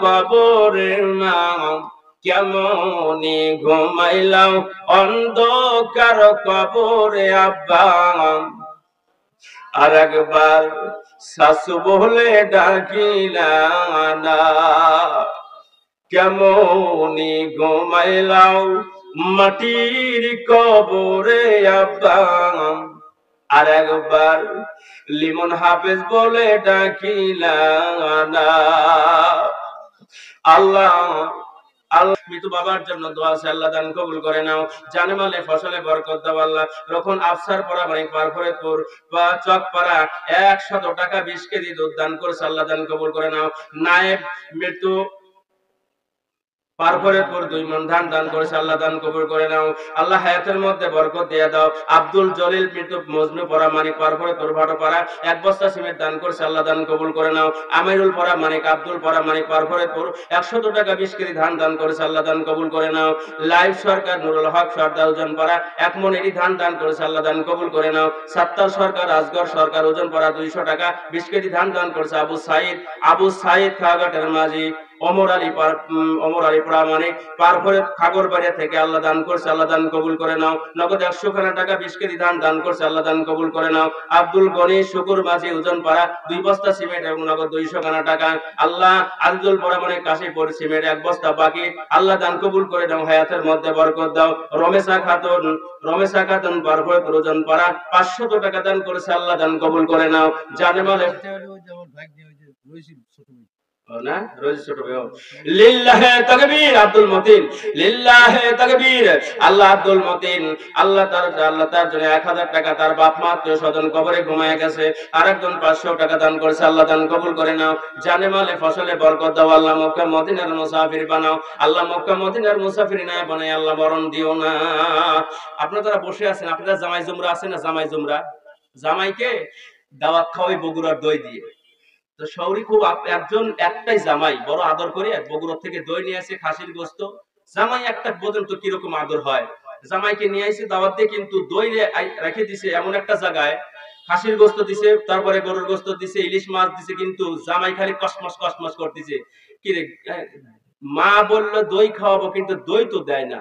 কবরে মা কেমনি ঘুমাইলাম অন্ধকার কবরে আব্বা আর একবার শাশু বলে ডাকিলাম না কেমনি ঘুমাইলাম মাটির কবরে আব্বা আর একবার লিমন হাফেজ বলে ডাকিলাম না আল্লাহ আল্লাহ মৃত বাবার জন্য দোয়া আছে আল্লাহ দান কবুল করে নাও জানে মালে ফসলে বরকত দাও আল্লাহ রখন আফসার পড়া মানে পারফরেতপুর বা চকপাড়া 100 টাকা 20 কেজি দুধ দান করেছে আল্লাহ দান কবুল করে নাও নায়েব মৃত্যু পারফরেতপুর 2 মণ ধান দান করেছে আল্লাহ দান কবুল করে নাও আল্লাহ হায়াতের মধ্যে বরকত দিয়ে দাও আব্দুল জলিল মৃত্যু মজনু পড়া মানিক পারফরেতপুর ভাটোপাড়া 1 বস্তা সিমেন্ট দান করেছে আল্লাহ দান কবুল করে নাও আমিরুল পড়া মানিক আব্দুল পড়া মানিক পারফরেতপুর 100 টাকা 20 কেজি ধান দান করেছে আল্লাহ দান কবুল করে নাও লাইভ সরকার নুরুল হক সরদার ওজন পড়া 1 মণ এরি ধান দান করেছে আল্লাহ দান কবুল করে নাও সাত্তার সরকার আজগর সরকার ওজন পড়া 200 টাকা 20 কেজি ধান দান করেছে আবু সাইদ খাগাটের মাঝি ওমর আলী প্রামাণিক পারফরেত খাগরবাড়িয়া থেকে আল্লাহ দান করছে আল্লাহ দান কবুল করে নাও নগদ 100 খানা টাকা 20 কেজি ধান দান করছে আল্লাহ দান কবুল করে নাও আব্দুল গনি শুকুর মাঝি ওজন পাড়া 2 বস্তা সিমেন্ট এবং নগদ 200 খানা টাকা আল্লাহ আজিজুল প্রামাণিক কাশীপুর সিমেন্ট 1 বস্তা বাকি আল্লাহ দান কবুল করে নাও হায়াতের মধ্যে বরকত দাও রমেশা খাতুন পারফরেত ওজন পাড়া 500 টাকা দান করেছে আল্লাহ দান কবুল করে নাও জানে মালে না রোজ ছোট ভাই লিল্লাহি তাকবীর আব্দুল মতিন লিল্লাহি তাকবীর আল্লাহ আব্দুল মতিন আল্লাহ তার জন্য 1000 টাকা তার বাপ মা আত্মীয় স্বজন কবরে ঘুমায় গেছে আরেকজন 500 টাকা দান করেছে আল্লাহ দান কবুল করে নাও জানে মালে ফসলে বরকত দাও আল্লাহ মক্কা মদিনার মুসাফির বানাও আল্লাহ মক্কা মদিনার মুসাফির না বানাই আল্লাহ মরণ দিও না আপনারা যারা বসে আছেন আপনারা জামাই জুমরা আছেন না জামাই জুমরা জামাইকে দাওয়াত খাওয়াই বগুড়ার দই দিয়ে তো শৌরি খুব একটাই জামাই বড় আদর করে বগুড়া থেকে দই নিয়ে আসে খাসির গোশত জামাই একটা বোঝেন তো কিরকম আদর হয় জামাইকে নিয়ে আসে দাওয়াত দিয়ে কিন্তু দই রেখে দিছে এমন একটা জায়গায় খাসির গোশত দিছে তারপরে গরুর গোশত দিছে ইলিশ মাছ দিছে কিন্তু জামাই খালি কসমস করতেছে কি রে মা বলল দই খাওয়াবো কিন্তু দই তো দেয় না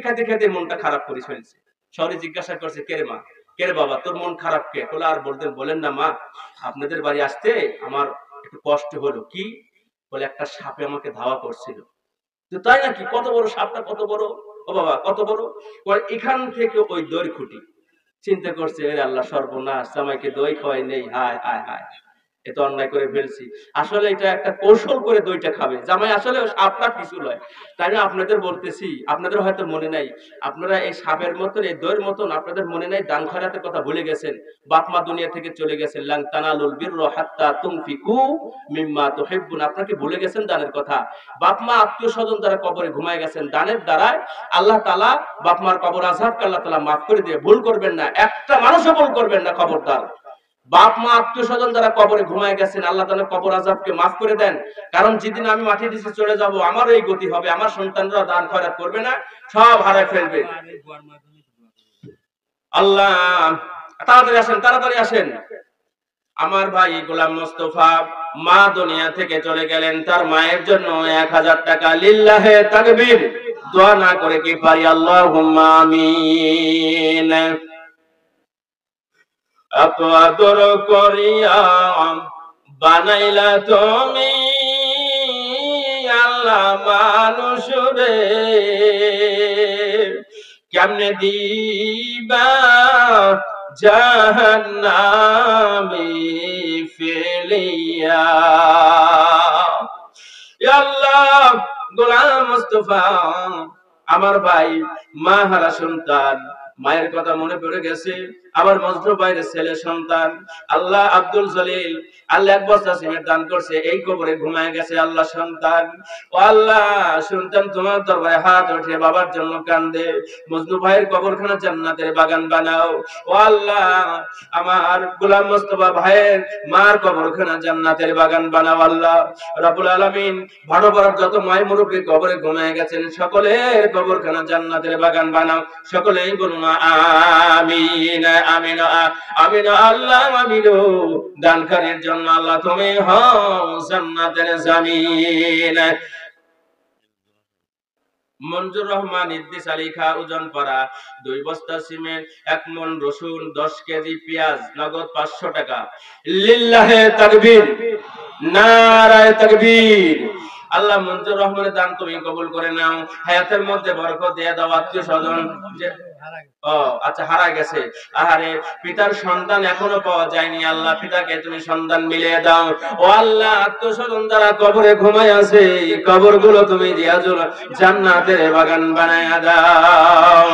খেতে খেতে মনটা খারাপ করে ফেলছে শৌরি জিজ্ঞাসা করছে কে রে মা কে রে বাবা তোর মন খারাপ কে বলে আর বলেন না মা আপনাদের বাড়ি আসতে আমার একটু কষ্ট হলো কি বলে একটা সাপে আমাকে ধাওয়া করছিল তো তাই নাকি কত বড় সাপটা কত বড় ও বাবা কত বড় এখান থেকে ওই দই খুঁটি চিন্তা করছে আল্লাহ সর্বনাশ জামাইকে দই খাওয়াই নেই হায় হায় হায় এত অন্যায় করে ফেলছি আসলে এটা একটা কৌশল করে দইটা খাবে জামাই আসলে আপনার কিছু নয় তাই না আপনাদের বলতেছি আপনাদের হয়তো মনে নাই আপনারা এই সাপের মতন এই দইয়ের মতন আপনাদের মনে নাই দান খয়রাতের কথা ভুলে গেছেন বাপ মা দুনিয়া থেকে চলে গেছেন লান তানালুল বিররা হাত্তা তুনফিকু মিম্মা তুহিব্বুন আপনাকে ভুলে গেছেন দানের কথা বাপ মা আত্মীয় স্বজন যারা কবরে ঘুমায় গেছেন দানের দ্বারায় আল্লাহ তাআলা বাপ মার কবর আযাবকে আল্লাহ তাআলা maaf করে দিয়ে ভুল করবেন না একটা মানুষও ভুল করবেন না খবরদার বাপ মা আত্মীয় স্বজন যারা কবরে ঘুমায় গেছেন আল্লাহ তাআলা কবর আযাবকে maaf করে দেন কারণ যেদিন আমি মাটি নিচে চলে যাব আমার এই গতি হবে আমার সন্তানরা দান খয়রাত করবে না সব হারায় ফেলবে আল্লাহ তাড়াতাড়ি আসেন আমার ভাই গোলাম মোস্তফা মা দুনিয়া থেকে চলে গেলেন তার মায়ের জন্য 1000 টাকা লিল্লাহি তাকবীর দোয়া না করে কি পারি আল্লাহুম্মা আমিন এত আদর করিয়া বানাইলা তুমি আল্লাহ মানুষ রে কেমনে দিবা জাহান্নামে ফেলিয়া আল্লাহ গোলাম মুস্তাফা আমার ভাই মা হারা সন্তান মায়ের কথা মনে পড়ে গেছে আমার মজনু ভাইয়ের ছেলে সন্তান আল্লাহ আব্দুল জলিল আল্লাহ 1 বস্তা সিমেন্ট দান করছে এই কবরে ঘুমায় গেছে আল্লাহ সন্তান ও আল্লাহ সন্তান তোমার দরবারে হাত উঠে বাবার জন্য কান্দে মজনু ভাইয়ের কবরখানা জান্নাতের বাগান বানাও ও আল্লাহ আমার গোলাম মোস্তফা ভাইয়ের মার কবরখানা জান্নাতের বাগান বানাও আল্লাহ রব্বুল আলামিন ভাড়াবার যত মাই মুরব্বি কবরে ঘুমায় গেছেন সকলের কবরখানা জান্নাতের বাগান বানাও সকলেই বলুন আমিন আমিন আমিন আল্লাহ আমিন। দানকারীর জন্য আল্লাহ তুমি হও জান্নাতের জামিন। মঞ্জুর রহমান ইদ্রিস আলী খা ওজন পাড়া 2 বস্তা সিমেন্ট, 1 মণ রসুন, 10 কেজি পেঁয়াজ, নগদ 500 টাকা। লিল্লাহে তাকবীর, নারায়ে তাকবীর। আল্লাহ মঞ্জুর রহমানের দান তুমি কবুল করে নাও, হায়াতের মধ্যে বরকত দিয়ে দাও। আত্মীয় স্বজন ও আচ্ছা হারা গেছে, আহারে পিতার সন্তান এখনো পাওয়া যায়নি, আল্লাহ পিতাকে তুমি সন্তান মিলিয়ে দাও। ও আল্লাহ আত্মীয় স্বজন যারা কবরে ঘুমায় আছে, কবর গুলো তুমি রিয়াজুল জান্নাতের বাগান বানায়া দাও।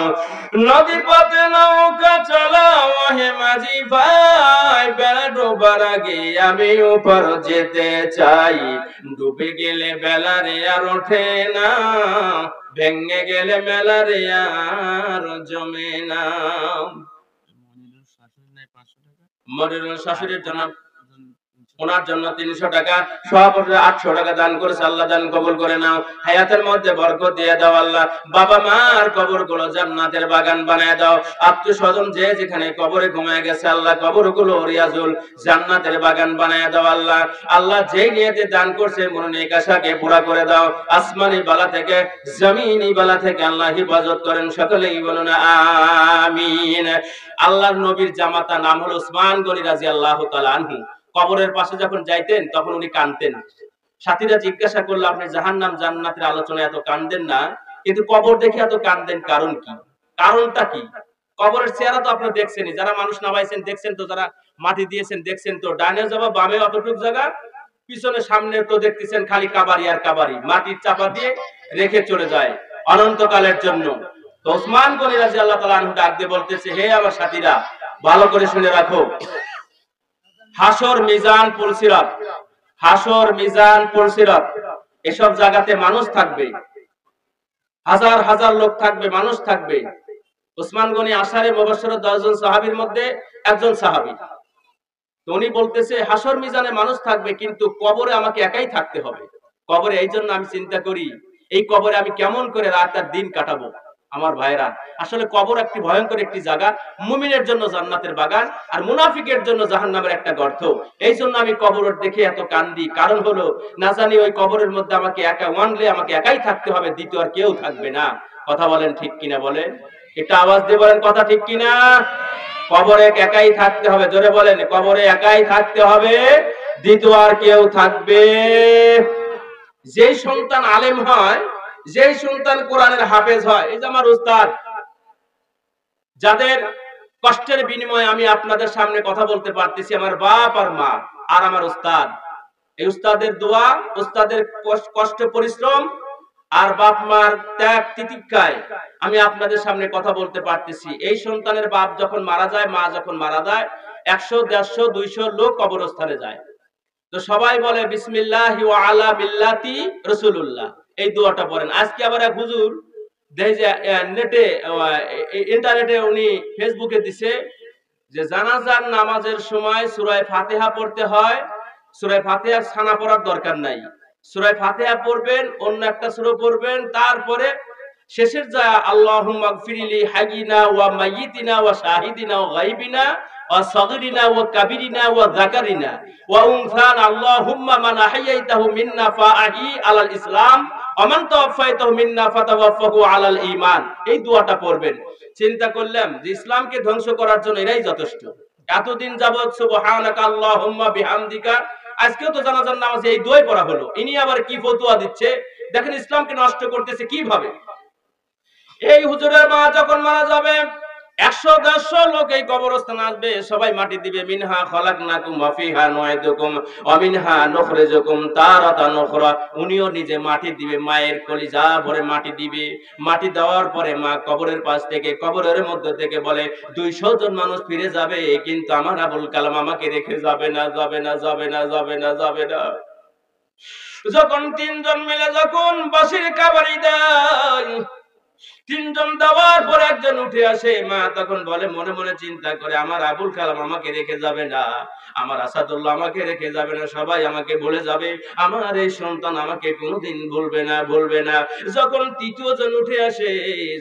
নদীর পথে নৌকা চালাও হে মাঝি ভাই, বেলা ডোবার আগে আমি উপর যেতে চাই। ডুবে গেলে বেলা রে আর ওঠে না, ভেঙে গেলে মেলা রে আর জমে না। মনিরুল শাশুড়ির জন্য ওনার জন্য 300 টাকা, সভাপতি 800 টাকা দান করেছে, আল্লাহ দান কবুল করে নাও, হায়াতের মধ্যে বরকত দিয়ে দাও। আল্লাহ বাবা মার কবরগুলো জান্নাতের বাগান বানায় দাও। আত্মীয় স্বজন যে যেখানে কবরে ঘুমায় গেছে, আল্লাহ কবরগুলো রিয়াজুল জান্নাতের বাগান বানায় দাও। আল্লাহ আল্লাহ যেই নিয়তে দান করছে মনের আশাকে পুরা করে দাও। আসমানি বালা থেকে জমিনি বালা থেকে আল্লাহ হেফাজত করেন, সকলেই বলুন আমিন। আল্লাহর নবীর জামাতা নাম হলো উসমান গনি রাদিয়াল্লাহু তাআলা আনহু। কবরের পাশে যখন যাইতেন তখন উনি কাঁদতেন। সাথীরা জিজ্ঞাসা করলো, আপনি জাহান্নাম জান্নাতের আলোচনায় এত কাঁদেন না, কিন্তু কবর দেখে এত কাঁদেন কারণ কি? কারণটা কি? কবরের চেহারা তো আপনি দেখছেনই, যারা মানুষ নামাইছেন দেখছেন তো, যারা মাটি দিয়েছেন দেখছেন তো, ডানে যাবা বামে অতটুক জায়গা, পিছনে সামনে তো দেখতেছেন খালি কাবারি আর কাবারি, মাটির চাপা দিয়ে রেখে চলে যায় অনন্তকালের জন্য। তো ওসমান গনি রাদিয়াল্লাহু তাআলা আনহু ডাক দিয়ে বলতেছে, হে আমার সাথীরা ভালো করে শুনে রাখো, হাসর মিজান পুলসিরাত, হাসর মিজান পুলসিরাত এসব জায়গাতে মানুষ থাকবে, হাজার হাজার লোক থাকবে, মানুষ থাকবে। ওসমান গনি আশারে মুবাশশিরুদ 10 জন সাহাবীর মধ্যে একজন সাহাবী। তো উনি বলতেছে হাসর মিজানে মানুষ থাকবে, কিন্তু কবরে আমাকে একাই থাকতে হবে। কবরে এই জন্য আমি চিন্তা করি, এই কবরে আমি কেমন করে রাত আর দিন কাটাবো। আমার ভাইরা, আসলে কবর একটি ভয়ঙ্কর একটি জায়গা, মুমিনের জন্য জান্নাতের বাগান আর মুনাফিকের জন্য জাহান্নামের একটা গর্ত। এই জন্য আমি কবর দেখে এত কান্দি, কারণ হলো না জানি ওই কবরের মধ্যে আমাকে একা ওয়ানলে আমাকে একাই থাকতে হবে, দ্বিতীয় আর কেউ থাকবে না। কথা বলেন ঠিক কিনা? বলেন একটা আওয়াজ দিয়ে বলেন কথা ঠিক কিনা? কবরে একাই থাকতে হবে, জোরে বলেন কবরে একাই থাকতে হবে, দ্বিতীয় আর কেউ থাকবে। যেই সন্তান আলেম হয়, যেই সন্তান কোরআনের হাফেজ হয়, এই যে আমার উস্তাদ, যাদের কষ্টের বিনিময়ে আমি আপনাদের সামনে কথা বলতে পারতেছি, আমার বাপ আর মা আর আমার উস্তাদ, এই উস্তাদের দোয়া, উস্তাদের কষ্ট পরিশ্রম আর বাপ মার ত্যাগ তিতিক্ষায় আমি আপনাদের সামনে কথা বলতে পারতেছি। এই সন্তানের বাপ যখন মারা যায়, মা যখন মারা যায়, 100, 150, 200 লোক কবরস্থানে যায়। তো সবাই বলে বিসমিল্লাহি ওয়া আলা মিল্লাতি রাসূলুল্লাহ, এই দোয়াটা পড়েন। আজকে আবার এক হুজুর দেখে যে নেটে ইন্টারনেটে উনি ফেসবুকে দিছে যে জানাজার নামাজের সময় সূরা ফাতিহা পড়তে হয়, সূরা ফাতিহার ছানা পড়ার দরকার নাই, সূরা ফাতিহা পড়বেন, অন্য একটা সূরা পড়বেন, তারপরে শেষের যা আল্লাহুম্মা গফিরলি হাইয়িনা ওয়া মাইয়িতিনা ওয়া শাহিদিনা ওয়া গায়বিনা ওয়া সাগিরিনা ওয়া কাবিরিনা ওয়া যাকারিনা ওয়া উনসান আল্লাহুম্মা মান আহইয়াইতাহু মিন্না ফাআহি আলাল ইসলাম ওয়া মান তাওয়াফাইতাহু মিন্না ফাতাওয়াফাহু আলাল ঈমান। এই দোয়াটা পড়বেন। চিন্তা করলাম যে ইসলামকে ধ্বংস করার জন্য এরাই যথেষ্ট। এতদিন যাবত সুবহানাকা আল্লাহুম্মা বিহামদিকা, আজকেও তো জানাজার নামাজে এই দোয়াই পড়া হলো। ইনি আবার কি ফতোয়া দিচ্ছে দেখেন, ইসলামকে নষ্ট করতেছে কিভাবে। এই হুজুরের মা যখন মারা যাবে, 100-150 লোক এই কবরস্থানে আসবে, সবাই মাটি দিবে। মিনহা খলাকনাকুম ওয়া ফিহা নুঈদুকুম ওয়া মিনহা নুখরিজুকুম তারাতান উখরা। উনিও নিজে মাটি দিবে, মায়ের কলিজা ভরে মাটি দিবে। মাটি দেওয়ার পরে মা কবরের পাশ থেকে, কবরের মধ্যে থেকে বলে 200 জন মানুষ ফিরে যাবে, কিন্তু আমার আবুল কালাম আমাকে রেখে যাবে না, যাবে না, যাবে না, যাবে না, যাবে না। যখন 3 জন মিলে যখন বাঁশির কাবারি দেয়, 3 জন দেওয়ার পর একজন উঠে আসে, মা তখন বলে মনে মনে চিন্তা করে, আমার আবুল কালাম আমাকে রেখে যাবে না, আমার আসাদুল্লাহ আমাকে রেখে যাবে না, সবাই আমাকে ভুলে যাবে, আমার এই সন্তান আমাকে কোনোদিন ভুলবে না, ভুলবে না। যখন তৃতীয় জন উঠে আসে,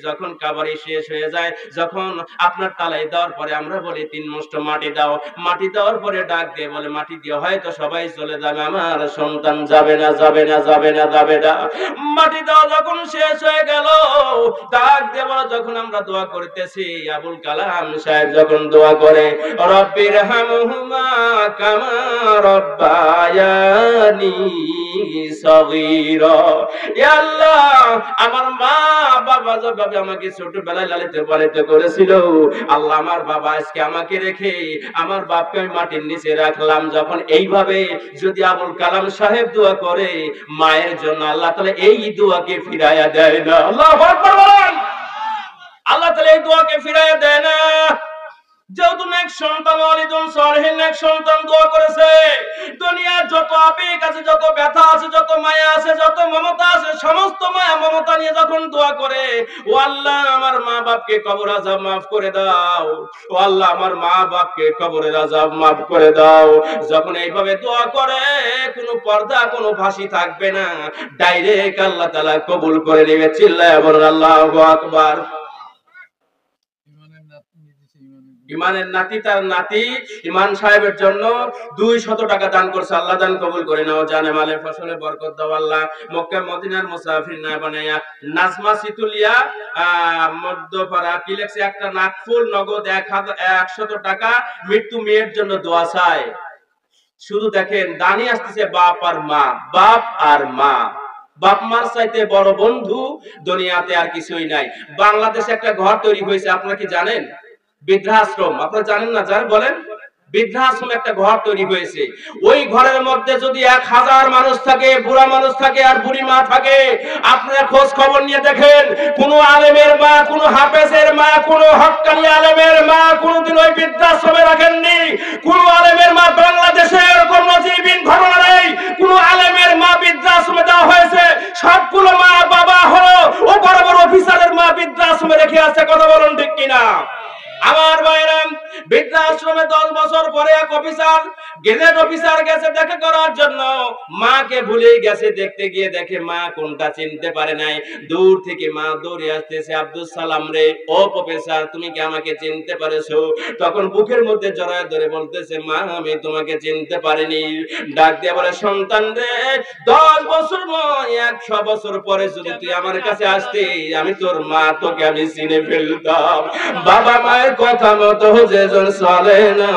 যখন কাবারি শেষ হয়ে যায়, যখন আপনার তালাই দেওয়ার পরে আমরা বলি 3 মুষ্ট মাটি দাও, মাটি দেওয়ার পরে ডাক দিয়ে বলে মাটি দিয়ে হয়তো সবাই চলে যাবে, আমার সন্তান যাবে না, যাবে না, যাবে না, যাবে না। মাটি দেওয়া যখন শেষ হয়ে গেল, ডাক দিয়ে বলে যখন আমরা দোয়া করতেছি, আবুল কালাম সাহেব যখন দোয়া করে রব্বির হামহুমা কামা রব্বায়ানি সগীরা, ইয়া আল্লাহ আমার মা বাবা যেভাবে আমাকে ছোটবেলায় লালিত পালিত করেছিল, আল্লাহ আমার বাবা আজকে আমাকে রেখে আমার বাপকে আমি মাটির নিচে রাখলাম, যখন এইভাবে যদি আবুল কালাম সাহেব দোয়া করে মায়ের জন্য, আল্লাহ তাআলা এই দোয়াকে ফিরাইয়া দেয় না। আল্লাহু আকবার বলেন। আল্লাহ তাআলা এই দোয়াকে ফিরাইয়া দেয় না। যেহেতু এক সন্তান ওয়ালিদুন সালিহিন এক সন্তান দোয়া করেছে, দুনিয়ার যত আবেগ আছে, যত ব্যথা আছে, যত মায়া আছে, যত মমতা আছে, সমস্ত মায়া মমতা নিয়ে যখন দোয়া করে, ও আল্লাহ আমার মা বাপকে কবর আযাব মাফ করে দাও, ও আল্লাহ আমার মা বাপকে কবরের আযাব মাফ করে দাও, যখন এইভাবে দোয়া করে কোনো পর্দা কোনো ফাঁসি থাকবে না, ডাইরেক্ট আল্লাহ তাআলা কবুল করে নেবে। চিল্লায়া বলেন আল্লাহু আকবার। ইমানের নাতি তার নাতি ইমান সাহেবের জন্য 200 টাকা দান করছে, আল্লাহ দান কবুল করে নাও, জানে মালে ফসলে বরকত দাও আল্লাহ, মক্কা মদিনার মুসাফির না বানায়া। নাজমা সিতুলিয়া মধ্যপাড়া কি লেখছে, একটা নাকফুল নগদ 100 টাকা মৃত্যু মেয়ের জন্য দোয়া চায়। শুধু দেখেন দানি আসতেছে বাপ আর মা, বাপ আর মা, বাপ মার চাইতে বড় বন্ধু দুনিয়াতে আর কিছুই নাই। বাংলাদেশে একটা ঘর তৈরি হয়েছে, আপনারা কি জানেন? বৃদ্ধাশ্রম, আপনারা জানেন না? জানেন বলেন। বৃদ্ধাশ্রম একটা ঘর তৈরি হয়েছে, ওই ঘরের মধ্যে যদি 1000 মানুষ থাকে, বুড়া মানুষ থাকে আর বুড়ি মা থাকে, আপনারা খোঁজ খবর নিয়ে দেখেন কোন আলেমের মা, কোন হাফেজের মা, কোন হক্কানি আলেমের মা কোনদিন ওই বৃদ্ধাশ্রমে রাখেননি। কোন আলেমের মা বাংলাদেশে এরকম নজিরবিহীন ঘটনা নেই, কোন আলেমের মা বৃদ্ধাশ্রমে দেওয়া হয়েছে। সবগুলো মা বাবা হলো ও বড় বড় অফিসারের মা বৃদ্ধাশ্রমে রেখে আছে। কথা বলুন ঠিক কিনা? আমার ভাইরা, বৃদ্ধাশ্রমে 10 বছর পরে এক অফিসার, গেজেট অফিসার গেছে দেখা করার জন্য, মাকে ভুলেই গেছে, দেখতে গিয়ে দেখে মা কোনটা চিনতে পারে নাই। দূর থেকে মা দৌড়ে আসতেছে, আব্দুল সালাম রে, ও প্রফেসর তুমি কি আমাকে চিনতে পারেছো? তখন বুকের মধ্যে জড়ায় ধরে বলতেছে, মা আমি তোমাকে চিনতে পারিনি। ডাক দিয়ে বলে, সন্তান রে 10 বছর নয় 100 বছর পরে যদি তুই আমার কাছে আসতি, আমি তোর মা, তোকে আমি চিনে ফেলতাম। বাবা মায়ের কথা মতো যেজন চলে না,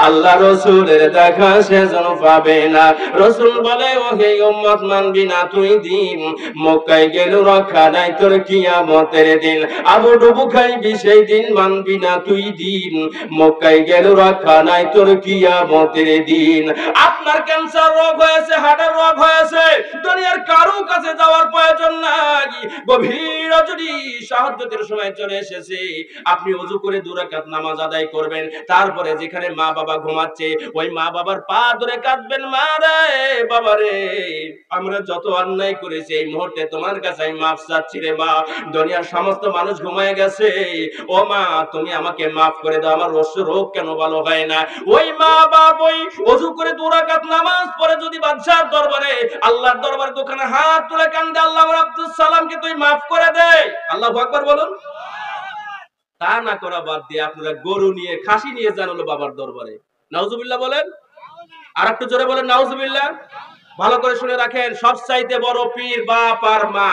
আল্লাহ রসুলের দেখা সেজন পাবে না। রসুল বলে, ও হে উম্মত মানবি না তুই দিন, মক্কায় গেল রক্ষা নাই তোর কিয়ামতের দিন। আবু ডুবু খাইবি সেই দিন, মানবি না তুই দিন, মক্কায় গেল রক্ষা নাই তোর কিয়ামতের দিন। আপনার ক্যান্সার রোগ হয়েছে, হার্টের রোগ হয়েছে, দুনিয়ার কারো কাছে যাওয়ার প্রয়োজন নাই, গভীর যদি শাহাদাতের সময় চলে এসেছে, আপনি ওযু করে 2 রাকাত নামাজ আদায় করবেন, তারপরে যেখানে মা বাবা ঘুমাচ্ছে ওই মা বাবার পা ধরে কাঁদবেন, মা রে বাবা রে আমরা যত অন্যায় করেছি এই মুহূর্তে তোমার কাছে আমি মাফ চাচ্ছি রে মা, দুনিয়ার সমস্ত মানুষ ঘুমায় গেছে, ও মা তুমি আমাকে মাফ করে দাও, আমার রোগ কেন ভালো হয় না। ওই মা বাপ ওই ওযু করে 2 রাকাত নামাজ পড়ে যদি বাদশার দরবারে, আল্লাহর দরবারে দোকানে হাত তুলে কান্দে, আল্লাহ আব্দুল সালামকে তুই মাফ করে দে। আল্লাহু আকবার বলুন। তা না করা বাদ দিয়ে আপনারা গরু নিয়ে, খাসি নিয়ে যান হলো বাবার দরবারে। নাউজুবিল্লাহ বলেন। আর একটু জোরে বলেন নাউজুবিল্লাহ। ভালো করে শুনে রাখেন, সবচাইতে বড় পীর বাপ আর মা।